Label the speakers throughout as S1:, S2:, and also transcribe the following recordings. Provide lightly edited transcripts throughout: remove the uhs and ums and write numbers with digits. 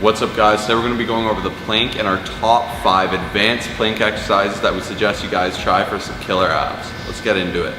S1: What's up guys, today we're going to be going over the plank and our top 5 advanced plank exercises that we suggest you guys try for some killer abs. Let's get into it.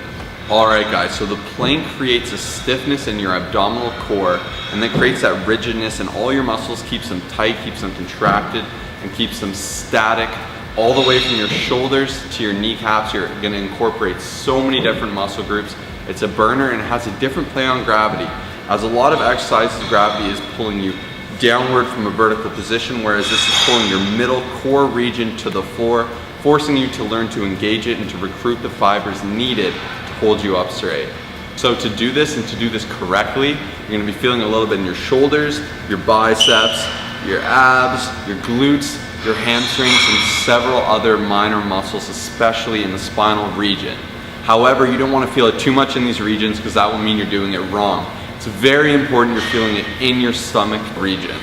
S1: Alright guys, so the plank creates a stiffness in your abdominal core and then creates that rigidness in all your muscles, keeps them tight, keeps them contracted, and keeps them static all the way from your shoulders to your kneecaps. You're going to incorporate so many different muscle groups. It's a burner and it has a different play on gravity. As a lot of exercises, gravity is pulling you downward from a vertical position, whereas this is pulling your middle core region to the floor, forcing you to learn to engage it and to recruit the fibers needed to hold you up straight. So to do this and to do this correctly, you're going to be feeling a little bit in your shoulders, your biceps, your abs, your glutes, your hamstrings, and several other minor muscles, especially in the spinal region. However, you don't want to feel it too much in these regions because that will mean you're doing it wrong. It's very important you're feeling it in your stomach region.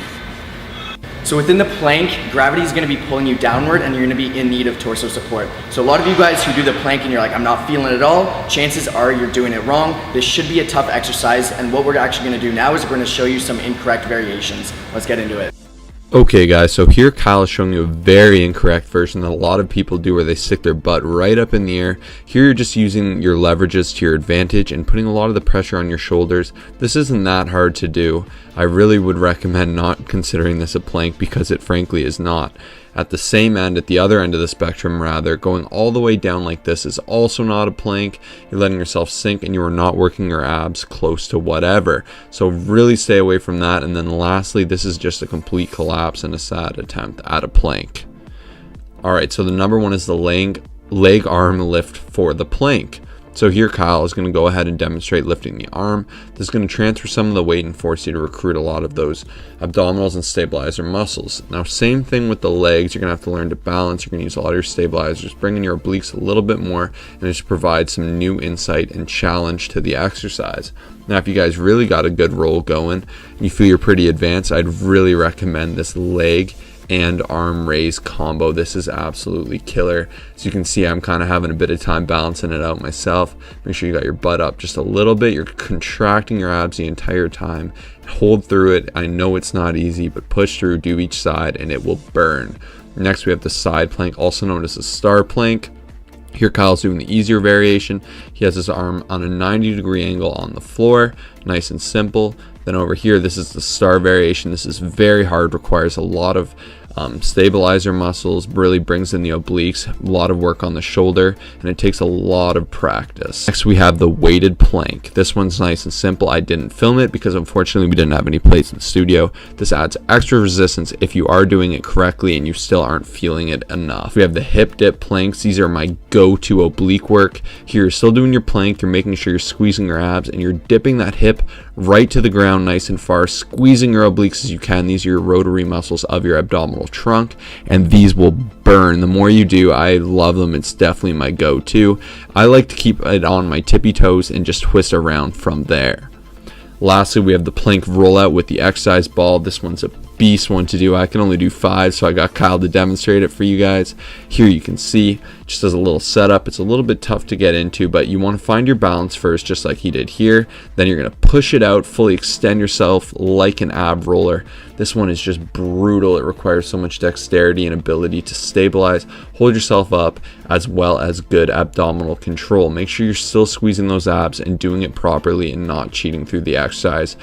S2: So within the plank, gravity is going to be pulling you downward and you're going to be in need of torso support. So a lot of you guys who do the plank and you're like, I'm not feeling it at all, chances are you're doing it wrong. This should be a tough exercise, and what we're actually going to do now is we're going to show you some incorrect variations. Let's get into it.
S3: Okay guys, so here Kyle is showing you a very incorrect version that a lot of people do, where they stick their butt right up in the air. Here you're just using your leverages to your advantage and putting a lot of the pressure on your shoulders. This isn't that hard to do. I really would recommend not considering this a plank because it frankly is not. At the same end, at the other end of the spectrum rather, going all the way down like this is also not a plank. You're letting yourself sink and you are not working your abs close to whatever. So really stay away from that. And then lastly, this is just a complete collapse and a sad attempt at a plank. Alright, so the number one is the leg arm lift for the plank. So here Kyle is going to go ahead and demonstrate lifting the arm. This is going to transfer some of the weight and force you to recruit a lot of those abdominals and stabilizer muscles. Now same thing with the legs, you're going to have to learn to balance. You're going to use a lot of your stabilizers, bring in your obliques a little bit more, and just provide some new insight and challenge to the exercise. Now if you guys really got a good roll going and you feel you're pretty advanced, I'd really recommend this leg and arm raise combo. This is absolutely killer. As you can see, I'm kind of having a bit of time balancing it out myself. Make sure you got your butt up just a little bit. You're contracting your abs the entire time. Hold through it. I know it's not easy, but push through, do each side, and it will burn. Next, we have the side plank, also known as the star plank. Here Kyle's doing the easier variation. He has his arm on a 90-degree angle on the floor, nice and simple. Then over here, this is the star variation. This is very hard, requires a lot of stabilizer muscles, really brings in the obliques, a lot of work on the shoulder, and it takes a lot of practice. Next we have the weighted plank. This one's nice and simple. I didn't film it because unfortunately we didn't have any plates in the studio. This adds extra resistance if you are doing it correctly and you still aren't feeling it enough. We have the hip dip planks. These are my go-to oblique work. Here you're still doing your plank, you're making sure you're squeezing your abs and you're dipping that hip right to the ground nice and far, squeezing your obliques as you can. These are your rotary muscles of your abdominal trunk, and these will burn. The more you do, I love them. It's definitely my go-to. I like to keep it on my tippy toes and just twist around from there. Lastly, we have the plank rollout with the exercise ball. This one's a beast one to do. I can only do 5, so I got Kyle to demonstrate it for you guys. Here you can see, just as a little setup, it's a little bit tough to get into, but you want to find your balance first, just like he did here. Then you're going to push it out, fully extend yourself like an ab roller. This one is just brutal. It requires so much dexterity and ability to stabilize, hold yourself up, as well as good abdominal control. Make sure you're still squeezing those abs and doing it properly and not cheating through the exercise.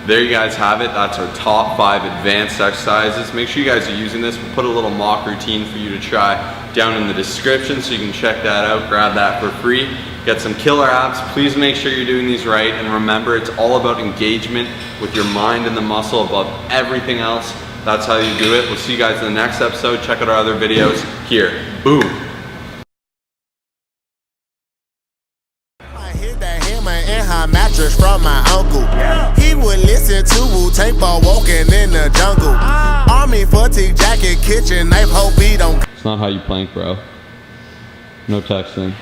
S1: There you guys have it. That's our top 5 advanced exercises. Make sure you guys are using this. We'll put a little mock routine for you to try down in the description so you can check that out, grab that for free, get some killer abs. Please make sure you're doing these right, and remember, it's all about engagement with your mind and the muscle above everything else. That's how you do it. We'll see you guys in the next episode. Check out our other videos here. Boom.
S4: Mattress from my uncle. He would listen to Wu-Tang while walking in the jungle. Army fatigue jacket, kitchen knife, hope he don't.
S1: It's not how you plank, bro. No texting.